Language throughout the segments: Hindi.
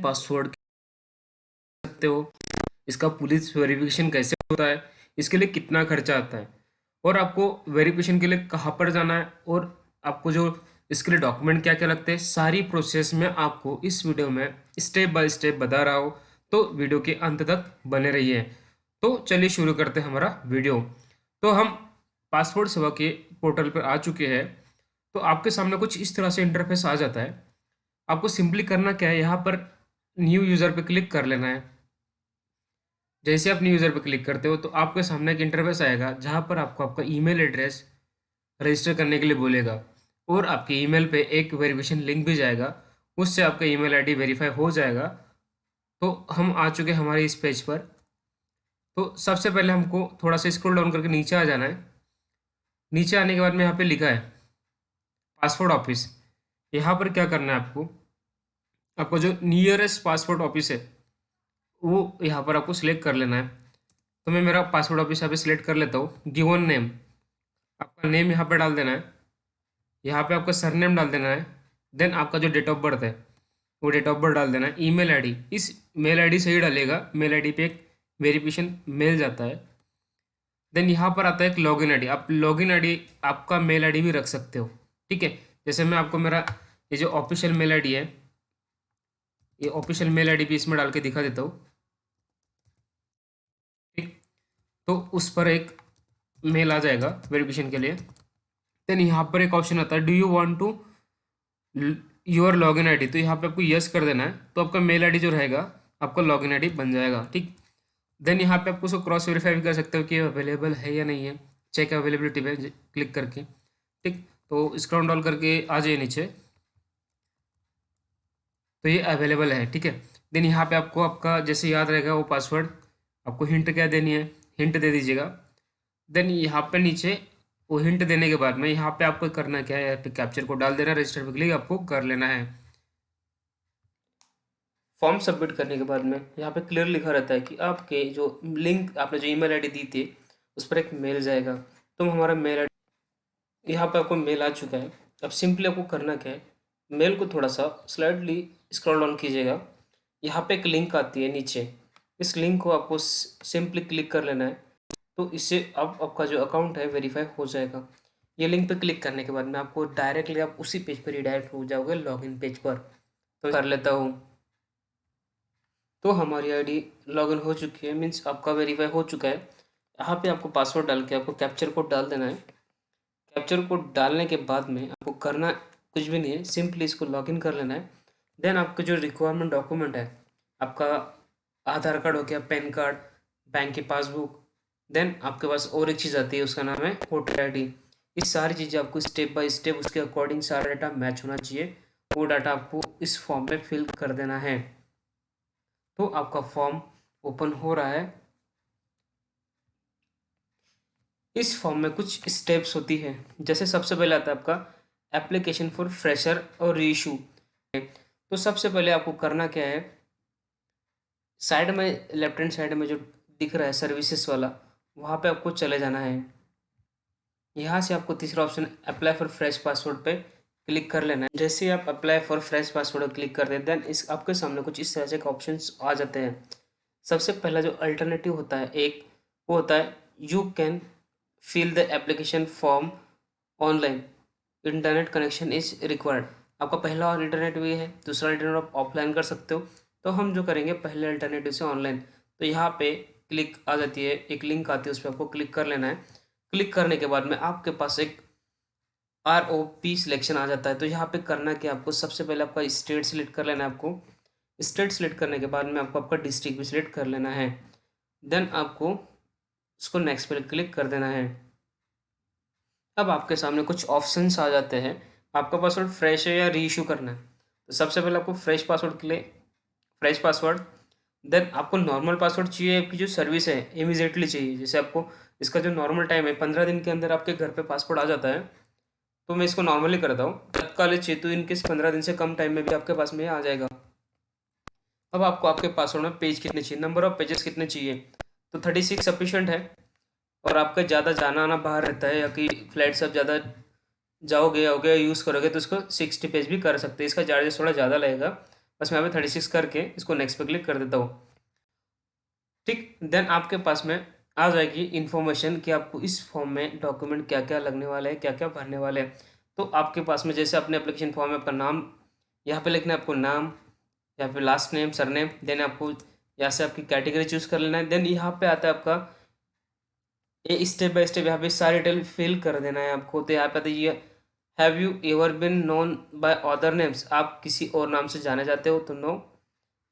पासवर्ड सकते हो, इसका पुलिस वेरिफिकेशन कैसे होता है, इसके लिए कितना खर्चा आता है, और आपको वेरिफिकेशन के लिए कहाँ पर जाना है, और आपको जो इसके लिए डॉक्यूमेंट क्या क्या लगते हैं, सारी प्रोसेस में आपको इस वीडियो में स्टेप बाय स्टेप बता रहा हूँ। तो वीडियो के अंत तक बने रहिए। तो चलिए शुरू करते हैं हमारा वीडियो। तो हम पासपोर्ट सेवा के पोर्टल पर आ चुके हैं। तो आपके सामने कुछ इस तरह से इंटरफेस आ जाता है। आपको सिंपली करना क्या है, यहाँ पर न्यू यूज़र पे क्लिक कर लेना है। जैसे आप न्यू यूज़र पे क्लिक करते हो तो आपके सामने एक इंटरफेस आएगा जहाँ पर आपको आपका ईमेल एड्रेस रजिस्टर करने के लिए बोलेगा, और आपके ईमेल पे एक वेरिफिकेशन लिंक भी जाएगा, उससे आपका ईमेल आईडी वेरीफाई हो जाएगा। तो हम आ चुके हैं हमारे इस पेज पर। तो सबसे पहले हमको थोड़ा सा स्क्रॉल डाउन करके नीचे आ जाना है। नीचे आने के बाद में यहाँ पे लिखा है पासपोर्ट ऑफिस। यहाँ पर क्या करना है, आपको आपको जो नियरेस्ट पासपोर्ट ऑफिस है वो यहाँ पर आपको सिलेक्ट कर लेना है। तो मैं मेरा पासपोर्ट ऑफिस यहाँ पे सिलेक्ट कर लेता हूँ। गिवन नेम, आपका नेम यहाँ पे डाल देना है। यहाँ पे आपका सरनेम डाल देना है। देन आपका जो डेट ऑफ बर्थ है वो डेट ऑफ बर्थ डाल देना है। ईमेल आईडी, इस मेल आईडी से ही डालेगा। मेल आईडी पे एक वेरिफिकेशन मेल जाता है। देन यहाँ पर आता है एक लॉगिन आईडी। आप लॉगिन आईडी आपका मेल आईडी भी रख सकते हो, ठीक है। जैसे मैं आपको मेरा ये जो ऑफिशियल मेल आईडी है, ये ऑफिशियल मेल आईडी भी इसमें डाल के दिखा देता हूँ, ठीक। तो उस पर एक मेल आ जाएगा वेरिफिकेशन के लिए। देन यहाँ पर एक ऑप्शन आता है, do you want to your login ID. तो यहाँ पे आपको यस कर देना है, तो आपका मेल आईडी जो रहेगा आपका लॉगिन आईडी बन जाएगा, ठीक। देन यहाँ पे आपको उसको क्रॉस वेरीफाई भी कर सकते हो कि अवेलेबल है या नहीं है। चेक अवेलेबिलिटी पे क्लिक करके, ठीक। तो स्क्रॉल डाउन करके आ जाइए नीचे, तो ये अवेलेबल है, ठीक है। देन यहाँ पे आपको आपका जैसे याद रहेगा वो पासवर्ड, आपको हिंट क्या देनी है, हिंट दे दीजिएगा। देन यहाँ पे नीचे वो हिंट देने के बाद में यहाँ पे आपको करना क्या है, यहाँ पे कैप्चर कोड डाल देना, रजिस्टर पे क्लिक आपको कर लेना है। फॉर्म सबमिट करने के बाद में यहाँ पे क्लियर लिखा रहता है कि आपके जो लिंक आपने जो ईमेल आईडी दी थी उस पर एक मेल जाएगा। तो हमारा मेल आईडी यहाँ पे आपको मेल आ चुका है। अब सिंपली आपको करना क्या है, मेल को थोड़ा सा स्लाइडली स्क्रॉल डाउन कीजिएगा। यहाँ पे एक लिंक आती है नीचे, इस लिंक को आपको सिंपली क्लिक कर लेना है। तो इससे अब आपका जो अकाउंट है वेरीफाई हो जाएगा। ये लिंक पे क्लिक करने के बाद में आपको डायरेक्टली आप उसी पेज पर रिडायरेक्ट हो जाओगे लॉगिन पेज पर। तो कर लेता हूँ। तो हमारी आईडी लॉगिन हो चुकी है, मीन्स आपका वेरीफाई हो चुका है। यहाँ पे आपको पासवर्ड डाल के आपको कैप्चर कोड डाल देना है। कैप्चर कोड डालने के बाद में आपको करना कुछ भी नहीं है, सिंपली इसको लॉगिन कर लेना है। देन आपके जो रिक्वायरमेंट डॉक्यूमेंट है, आपका आधार कार्ड हो गया, पैन कार्ड, बैंक की पासबुक। देन आपके पास और एक चीज़ आती है, उसका नाम है वोटर आईडी। ये सारी चीज़ें आपको स्टेप बाय स्टेप उसके अकॉर्डिंग सारा डाटा मैच होना चाहिए। वो डाटा आपको इस फॉर्म में फिल कर देना है। तो आपका फॉर्म ओपन हो रहा है। इस फॉर्म में कुछ स्टेप्स होती है। जैसे सबसे पहले आता है आपका एप्लीकेशन फॉर फ्रेशर और रीइशू। तो सबसे पहले आपको करना क्या है, साइड में लेफ्ट हैंड साइड में जो दिख रहा है सर्विसेज वाला, वहाँ पे आपको चले जाना है। यहाँ से आपको तीसरा option apply for fresh password पे क्लिक कर लेना है। जैसे आप apply for fresh password click कर दें, देन इस आपके सामने कुछ इस तरह से ऑप्शंस आ जाते हैं। सबसे पहला जो अल्टरनेटिव होता है एक, वो होता है you can fill the application form online, internet connection is required. आपका पहला अल्टरनेटिव ये है। दूसरा अल्टरनेटिव आप ऑफलाइन कर सकते हो। तो हम जो करेंगे पहले अल्टरनेटिव से ऑनलाइन। तो यहाँ पे क्लिक आ जाती है, एक लिंक आती है, उस पर आपको क्लिक कर लेना है। क्लिक करने के बाद में आपके पास एक ROP सिलेक्शन आ जाता है। तो यहाँ पे करना कि आपको सबसे पहले आपका स्टेट सिलेक्ट कर लेना है। आपको स्टेट सिलेक्ट करने के बाद में आपको आपका डिस्ट्रिक्ट भी सिलेक्ट कर लेना है। देन आपको उसको नेक्स्ट पे क्लिक कर देना है। अब आपके सामने कुछ ऑप्शंस आ जाते हैं। आपका पासवर्ड फ्रेश है या रीइशू करना है। तो सबसे पहले आपको फ्रेश पासवर्ड के लिए फ्रेश पासवर्ड। देन आपको नॉर्मल पासवर्ड चाहिए, आपकी जो सर्विस है इमीडिएटली चाहिए। जैसे आपको इसका जो नॉर्मल टाइम है 15 दिन के अंदर आपके घर पे पासपोर्ट आ जाता है, तो मैं इसको नॉर्मली करता हूँ। तत्काल चाहिए तो इनकेस 15 दिन से कम टाइम में भी आपके पास में आ जाएगा। अब आपको आपके पासवर्ड में पेज कितने चाहिए, नंबर ऑफ पेजेस कितने चाहिए। तो 36 सफिशिएंट है। और आपका ज़्यादा जाना आना बाहर रहता है या कि फ्लाइट से आप ज़्यादा जाओगे यूज़ करोगे तो इसको 60 पेज भी कर सकते हैं। इसका चार्जेस थोड़ा ज़्यादा लगेगा, बस मैं यहाँ पे 36 करके इसको नेक्स्ट पे क्लिक कर देता हूँ। ठीक, देन आपके पास में आ जाएगी इन्फॉर्मेशन कि आपको इस फॉर्म में डॉक्यूमेंट क्या क्या लगने वाले हैं, क्या क्या भरने वाले हैं। तो आपके पास में जैसे अपने एप्लीकेशन फॉर्म में आपका नाम यहाँ पे लिखना है, आपको नाम, यहाँ पे लास्ट नेम, सरनेम, देन आपको यहाँ से आपकी कैटेगरी चूज कर लेना है। देन यहाँ पे आता है आपका ये स्टेप बाय स्टेप यहाँ पे सारी डिटेल फिल कर देना है आपको। तो यहाँ पे आता है ये have you ever bin known by other names, आप किसी और नाम से जाने जाते हो तो नो।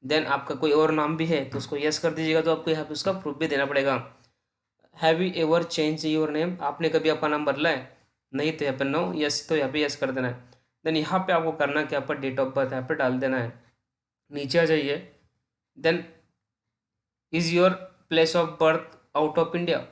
देन आपका कोई और नाम भी है तो उसको यस कर दीजिएगा, तो आपको यहाँ पे उसका प्रूफ भी देना पड़ेगा। Have you ever change your name, आपने कभी आपका नाम बदला है, नहीं तो यहाँ पे नो, यस तो यहाँ पे यस कर देना है। देन यहाँ पे आपको करना क्या, आपका डेट ऑफ बर्थ यहाँ पे डाल देना है। नीचे आ जाइए, then is your place of birth out of India,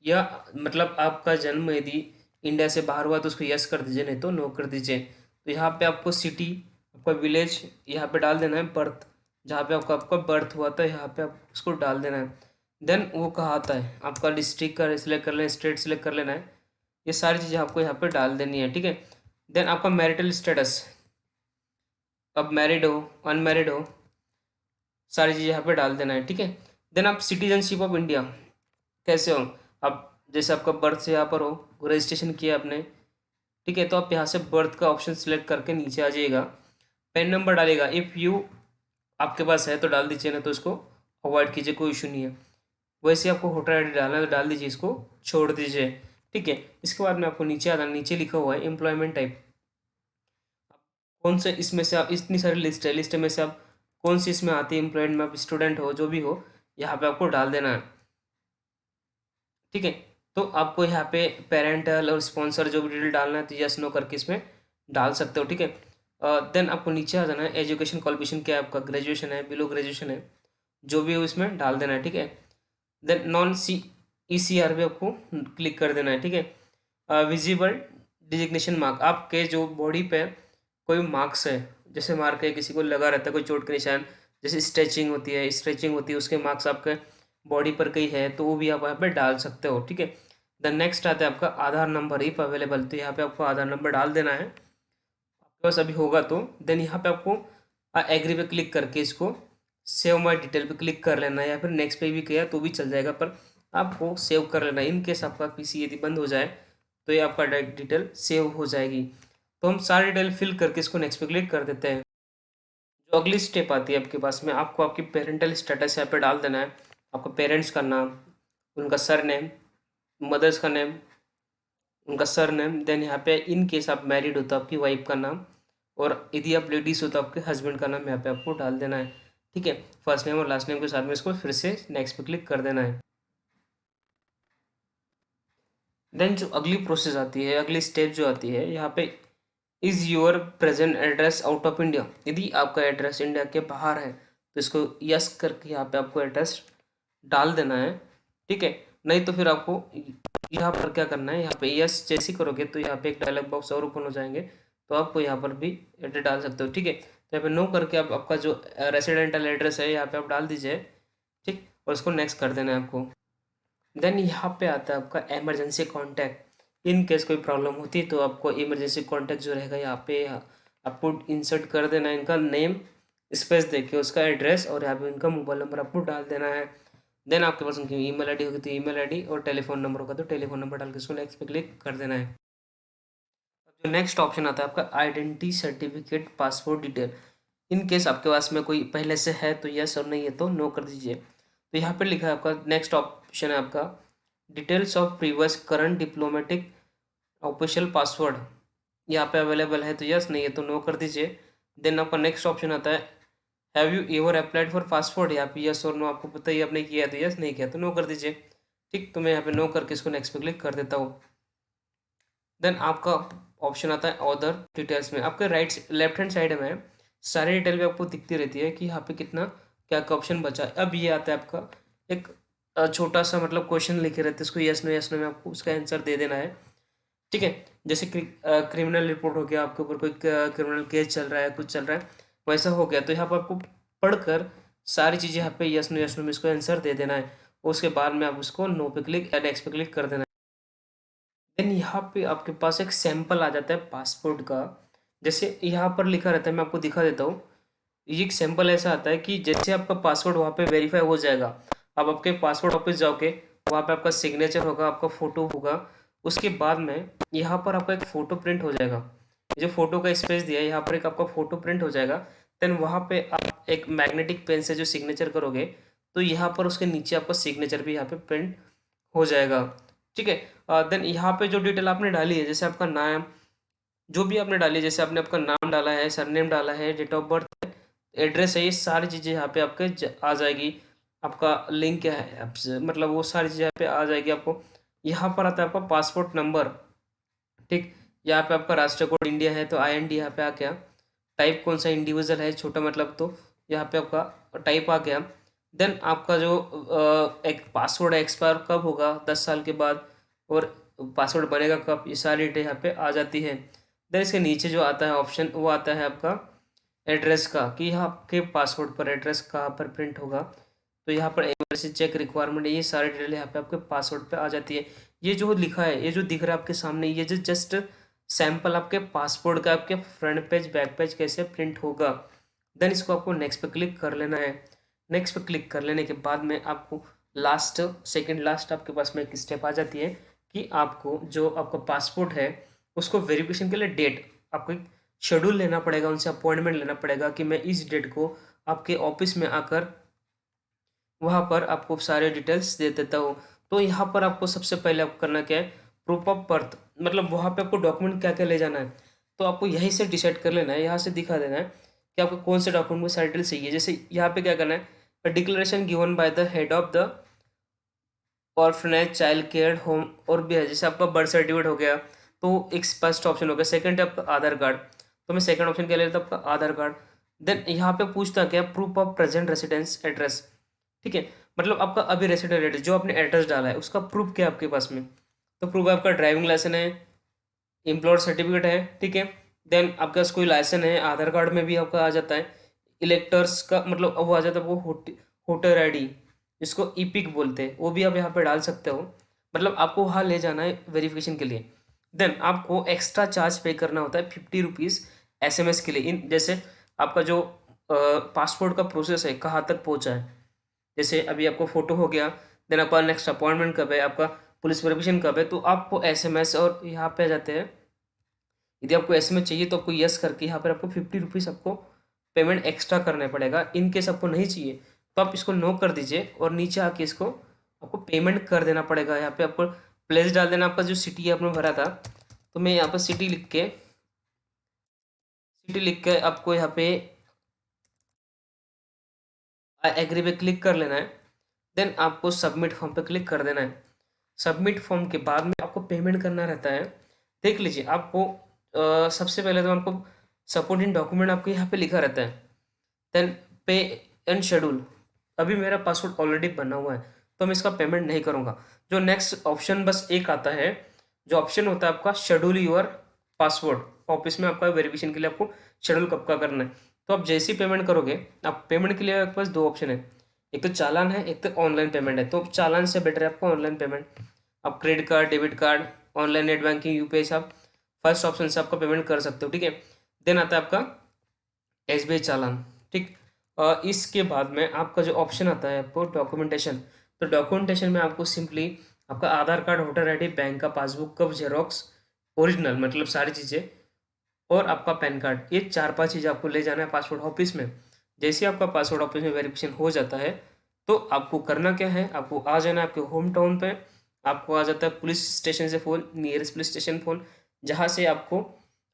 या मतलब आपका जन्म यदि इंडिया से बाहर हुआ तो उसको यस कर दीजिए, नहीं तो नो कर दीजिए। तो यहाँ पे आपको सिटी, आपका विलेज यहाँ पे डाल देना है, बर्थ जहाँ पे आपका आपका बर्थ हुआ था यहाँ पे आप उसको डाल देना है। देन वो कहाँ आता है, आपका डिस्ट्रिक्ट का सिलेक्ट कर लेना, स्टेट सिलेक्ट कर लेना है, ये सारी चीज़ें आपको यहाँ पे डाल देनी है। ठीक है, देन आपका मैरिटल स्टेटस, अब मैरिड हो अनमैरिड हो, सारी चीज़ें यहाँ पे डाल देना है। ठीक है, देन आप सिटीजनशिप ऑफ इंडिया कैसे हो, अब जैसे आपका बर्थ से यहाँ पर हो, रजिस्ट्रेशन किया आपने, ठीक है, तो आप यहाँ से बर्थ का ऑप्शन सेलेक्ट करके नीचे आ जाइएगा, पैन नंबर डालेगा, इफ़ यू आपके पास है तो डाल दीजिए, ना तो इसको अवॉइड कीजिए, कोई इशू नहीं है। वैसे आपको वोटर आई डी डालना है तो डाल दीजिए, इसको छोड़ दीजिए। ठीक है, इसके बाद में आपको नीचे आना, नीचे लिखा हुआ है एम्प्लॉयमेंट टाइप, कौन से इसमें से आप, इतनी सारी लिस्ट में से आप कौन सी इसमें आती है, एम्प्लॉयड में आप स्टूडेंट हो जो भी हो, यहाँ पे आपको डाल देना है। ठीक है, तो आपको यहाँ पे पेरेंटल और स्पॉन्सर जो भी डिटेल डालना है तो यस नो करके इसमें डाल सकते हो। ठीक है, देन आपको नीचे आ जाना है, एजुकेशन क्वालिफिकेशन क्या है आपका, ग्रेजुएशन है, बिलो ग्रेजुएशन है, जो भी हो इसमें डाल देना है। ठीक है, देन नॉन सी ECR पे आपको क्लिक कर देना है। ठीक है, विजिबल डिजिग्नेशन मार्क, आपके जो बॉडी पे कोई मार्क्स है, जैसे मार्क है किसी को लगा रहता है कोई चोट के निशान, जैसे स्ट्रेचिंग होती है उसके मार्क्स आपके बॉडी पर कहीं है तो वो भी आप यहाँ पे डाल सकते हो। ठीक है, देन नेक्स्ट आता है आपका आधार नंबर इफ अवेलेबल, तो यहाँ पे आपको आधार नंबर डाल देना है, आपके पास अभी होगा तो। देन यहाँ पे आपको एग्री पे क्लिक करके इसको सेव माई डिटेल पे क्लिक कर लेना है, या फिर नेक्स्ट पे भी किया तो भी चल जाएगा, पर आपको सेव कर लेना है। इन केस आपका पीसी यदि बंद हो जाए तो ये आपका डिटेल सेव हो जाएगी। तो हम सारी डिटेल फिल करके इसको नेक्स्ट पे क्लिक कर देते हैं। जो अगली स्टेप आती है आपके पास में, आपको आपकी पेरेंटल स्टेटस यहाँ पे डाल देना है, आपका पेरेंट्स का नाम, उनका सर नेम, मदर्स का नेम, उनका सर नेम, देन यहाँ पे इन केस आप मैरिड हो तो आपकी वाइफ का नाम, और यदि आप लेडीज़ हो तो आपके हस्बैंड का नाम यहाँ पे आपको डाल देना है। ठीक है, फर्स्ट नेम और लास्ट नेम के साथ में इसको फिर से नेक्स्ट पे क्लिक कर देना है। देन जो अगली प्रोसेस आती है, अगली स्टेप जो आती है यहाँ पे, is your present address out of India, यदि आपका एड्रेस इंडिया के बाहर है तो इसको यस करके यहाँ पे आपको एड्रेस डाल देना है। ठीक है, नहीं तो फिर आपको यहाँ पर क्या करना है, यहाँ पे यस जैसे करोगे तो यहाँ पे एक डायलॉग बॉक्स और ओपन हो जाएंगे, तो आपको यहाँ पर भी एड्रेस डाल सकते हो। ठीक है, तो यहाँ पे नो करके आप आपका जो रेसिडेंटल एड्रेस है यहाँ पे आप डाल दीजिए। ठीक, और उसको नेक्स्ट कर देना है आपको। देन यहाँ पे आता है आपका इमरजेंसी कॉन्टैक्ट, इन केस कोई प्रॉब्लम होती है तो आपको इमरजेंसी कॉन्टैक्ट जो रहेगा यहाँ पे आपको इंसर्ट कर देना है, इनका नेम स्पेस देके उसका एड्रेस, और यहाँ पे इनका मोबाइल नंबर आपको डाल देना है। देन आपके पास उनकी ईमेल आईडी होगी तो ईमेल आईडी, और टेलीफोन नंबर होगा तो टेलीफोन नंबर डाल के उसको नेक्स्ट पे क्लिक कर देना है। जो नेक्स्ट ऑप्शन आता है आपका identity certificate passport detail, in case आपके पास में कोई पहले से है तो यस, और नहीं है तो नो कर दीजिए। तो यहाँ पे लिखा है आपका नेक्स्ट ऑप्शन है आपका details of previous current diplomatic official password, यहाँ पे अवेलेबल है तो यस, नहीं है तो नो कर दीजिए। देन आपका नेक्स्ट ऑप्शन आता है have you ever applied for passport, यहाँ पे यस और नो आपको पता ही, आपने किया है तो यस, नहीं किया तो नो कर दीजिए। ठीक, तो मैं यहाँ पे नो करके इसको नेक्स्ट पे क्लिक कर देता हूँ। देन आपका ऑप्शन आता है अदर डिटेल्स में, आपके राइट लेफ्ट हैंड साइड में सारी डिटेल भी आपको दिखती रहती है कि यहाँ पे कितना क्या का ऑप्शन बचा है। अब ये आता है आपका एक छोटा सा मतलब क्वेश्चन लिखे रहते हैं, उसको यस नो में आपको उसका आंसर दे देना है। ठीक है, जैसे क्रिमिनल रिपोर्ट हो गया, आपके ऊपर कोई क्रिमिनल केस चल रहा है, कुछ चल रहा है वैसा हो गया, तो यहाँ पर आपको पढ़कर सारी चीज़ें यहाँ पे यस नो में इसको आंसर दे देना है। उसके बाद में आप उसको नो पे क्लिक नेक्स्ट पे क्लिक कर देना है। देन यहाँ पे आपके पास एक सैंपल आ जाता है पासपोर्ट का, जैसे यहाँ पर लिखा रहता है, मैं आपको दिखा देता हूँ। ये एक सैंपल ऐसा आता है कि जैसे आपका पासवर्ड वहाँ पे वेरीफाई हो जाएगा, आप आपके पासवर्ड ऑफिस जाओगे, वहाँ पे आपका सिग्नेचर होगा, आपका फ़ोटो होगा, उसके बाद में यहाँ पर आपका एक फ़ोटो प्रिंट हो जाएगा। ये जो फ़ोटो का स्पेस दिया है यहाँ पर एक आपका फ़ोटो प्रिंट हो जाएगा। देन वहाँ पे आप एक मैग्नेटिक पेन से जो सिग्नेचर करोगे तो यहाँ पर उसके नीचे आपका सिग्नेचर भी यहाँ पे प्रिंट हो जाएगा। ठीक है। देन यहाँ पे जो डिटेल आपने डाली है, जैसे आपका नाम, जो भी आपने डाली है, जैसे आपने आपका नाम डाला है, सरनेम डाला है, डेट ऑफ बर्थ, एड्रेस है, ये सारी चीज़ें यहाँ पे आपके आ जाएगी। आपका लिंक क्या है आपसे, मतलब वो सारी चीज़ें यहाँ पे आ जाएगी आपको। यहाँ पर आता है आपका पासपोर्ट नंबर। ठीक। यहाँ पे आपका राष्ट्र कोड इंडिया है तो IND यहाँ पे आ गया। टाइप कौन सा इंडिविजुअल है, छोटा मतलब, तो यहाँ पे आपका टाइप आ गया। देन आपका जो एक पासवर्ड एक्सपायर कब होगा, 10 साल के बाद, और पासवर्ड बनेगा कब, ये सारी डिटेल यहाँ पे आ जाती है। देन इसके नीचे जो आता है ऑप्शन, वो आता है आपका एड्रेस का, कि यहाँ आपके पासवर्ड पर एड्रेस कहाँ पर प्रिंट होगा। तो यहाँ पर इमरजेंसी चेक रिक्वायरमेंट, ये सारी डिटेल यहाँ पे आपके पासवर्ड पे आ जाती है। ये जो लिखा है, ये जो दिख रहा है आपके सामने, ये जो जस्ट सैंपल आपके पासपोर्ट का आपके फ्रंट पेज बैक पेज कैसे प्रिंट होगा। देन इसको आपको नेक्स्ट पे क्लिक कर लेना है। नेक्स्ट पे क्लिक कर लेने के बाद में आपको लास्ट, सेकंड लास्ट आपके पास में एक स्टेप आ जाती है कि आपको जो आपका पासपोर्ट है उसको वेरिफिकेशन के लिए डेट, आपको एक शेड्यूल लेना पड़ेगा, उनसे अपॉइंटमेंट लेना पड़ेगा कि मैं इस डेट को आपके ऑफिस में आकर वहाँ पर आपको सारे डिटेल्स दे देता हूँ। तो यहाँ पर आपको सबसे पहले आपको करना क्या है, प्रूफ ऑफ बर्थ, मतलब वहाँ पे आपको डॉक्यूमेंट क्या क्या ले जाना है, तो आपको यहीं से डिसाइड कर लेना है, यहाँ से दिखा देना है कि आपको कौन से डॉक्यूमेंट में सारी डिटेल चाहिए। जैसे यहाँ पे क्या करना है, declaration given by the head of the orphanage child care home, और भी है, जैसे आपका बर्थ सर्टिफिकेट हो गया तो एक फर्स्ट ऑप्शन हो गया। सेकंड है आपका आधार कार्ड, तो मैं सेकंड ऑप्शन क्या ले लेता हूँ, आपका आधार कार्ड। देन यहाँ पे पूछता क्या, proof of present residence address. ठीक है, मतलब आपका अभी रेसिडेंट एड्रेस, जो आपने एड्रेस डाला है उसका प्रूफ क्या है आपके पास में, तो प्रूफ आपका ड्राइविंग लाइसेंस है, एम्प्लॉयर सर्टिफिकेट है। ठीक है। देन आपके पास कोई लाइसेंस है, आधार कार्ड में भी आपका आ जाता है। इलेक्टर्स का मतलब वो आ जाता है, वो वोटर ID, जिसको ईपिक बोलते हैं, वो भी आप यहाँ पे डाल सकते हो। मतलब आपको वहाँ ले जाना है वेरिफिकेशन के लिए। देन आपको एक्स्ट्रा चार्ज पे करना होता है 50 रुपीज़ SMS के लिए। इन जैसे आपका जो पासपोर्ट का प्रोसेस है कहाँ तक पहुँचा है, जैसे अभी आपको फोटो हो गया, देन आपका नेक्स्ट अपॉइंटमेंट कब है, आपका पुलिस वेरिफिकेशन कब है, तो आपको SMS और यहाँ पे आ जाते हैं। यदि आपको SMS चाहिए तो आपको यस करके यहाँ पर आपको 50 रुपीज़ आपको पेमेंट एक्स्ट्रा करना पड़ेगा। इन केस आपको नहीं चाहिए तो आप इसको नो कर दीजिए और नीचे आके इसको आपको पेमेंट कर देना पड़ेगा। यहाँ पे आपको प्लेस डाल देना, आपका जो सिटी है आपने भरा था, तो मैं यहाँ पर सिटी लिख के आपको यहाँ पे आई एग्री पे क्लिक कर लेना है। देन आपको सबमिट फॉर्म पे क्लिक कर देना है। सबमिट फॉर्म के बाद में आपको पेमेंट करना रहता है। देख लीजिए, आपको सबसे पहले तो आपको सपोर्टिंग डॉक्यूमेंट आपको यहाँ पे लिखा रहता है। देन पे एंड शेड्यूल, अभी मेरा पासवर्ड ऑलरेडी बना हुआ है तो मैं इसका पेमेंट नहीं करूँगा। जो नेक्स्ट ऑप्शन बस एक आता है, जो ऑप्शन होता है आपका शेड्यूल योर पासवर्ड, ऑफिस में आपका वेरिफिकेशन के लिए आपको शेड्यूल कब का करना है। तो आप जैसे ही पेमेंट करोगे, आप पेमेंट के लिए आपके पास दो ऑप्शन है, एक तो चालान है, एक तो ऑनलाइन पेमेंट है। तो चालान से बेटर है आपको ऑनलाइन पेमेंट। आप credit card, debit card, online net banking, UPI से आप फर्स्ट ऑप्शन से आपका पेमेंट कर सकते हो। ठीक है। देन आता है आपका SBI चालान। ठीक। इसके बाद में आपका जो ऑप्शन आता है आपको डॉक्यूमेंटेशन, तो डॉक्यूमेंटेशन में आपको सिंपली आपका आधार कार्ड, वोटर ID, बैंक का पासबुक का जेरोक्स, ओरिजिनल मतलब सारी चीज़ें, और आपका पैन कार्ड, ये 4-5 चीज़ आपको ले जाना है पासपोर्ट ऑफिस में। जैसे ही आपका पासपोर्ट ऑफिस में वेरिफिकेशन हो जाता है तो आपको करना क्या है, आपको आ जाना है आपके होम टाउन पे। आपको आ जाता है पुलिस स्टेशन से phone, nearest police station phone, जहाँ से आपको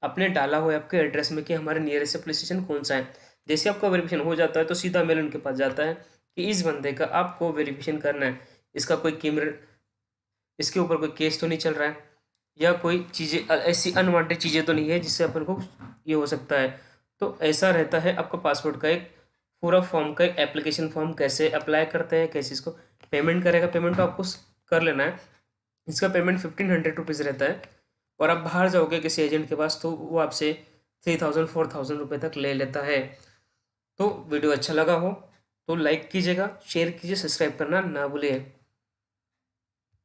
अपने डाला हुआ है आपके एड्रेस में कि हमारे नियरेस्ट पुलिस स्टेशन कौन सा है। जैसे आपका वेरिफिकेशन हो जाता है तो सीधा मेल उनके पास जाता है कि इस बंदे का आपको वेरिफिकेशन करना है, इसका कोई इसके ऊपर कोई केस तो नहीं चल रहा है, या कोई चीज़ें ऐसी अनवांटेड चीज़ें तो नहीं है जिससे अपन को ये हो सकता है। तो ऐसा रहता है आपका पासपोर्ट का एक पूरा फॉर्म का एक एप्लीकेशन फॉर्म, कैसे अप्लाई करते हैं, कैसे इसको पेमेंट करेगा। पेमेंट तो आपको कर लेना है। इसका पेमेंट 1500 रुपीज़ रहता है, और आप बाहर जाओगे किसी एजेंट के पास तो वो आपसे 3000-4000 रुपये तक ले लेता है। तो वीडियो अच्छा लगा हो तो लाइक कीजिएगा, शेयर कीजिए, सब्सक्राइब करना ना भूलिए।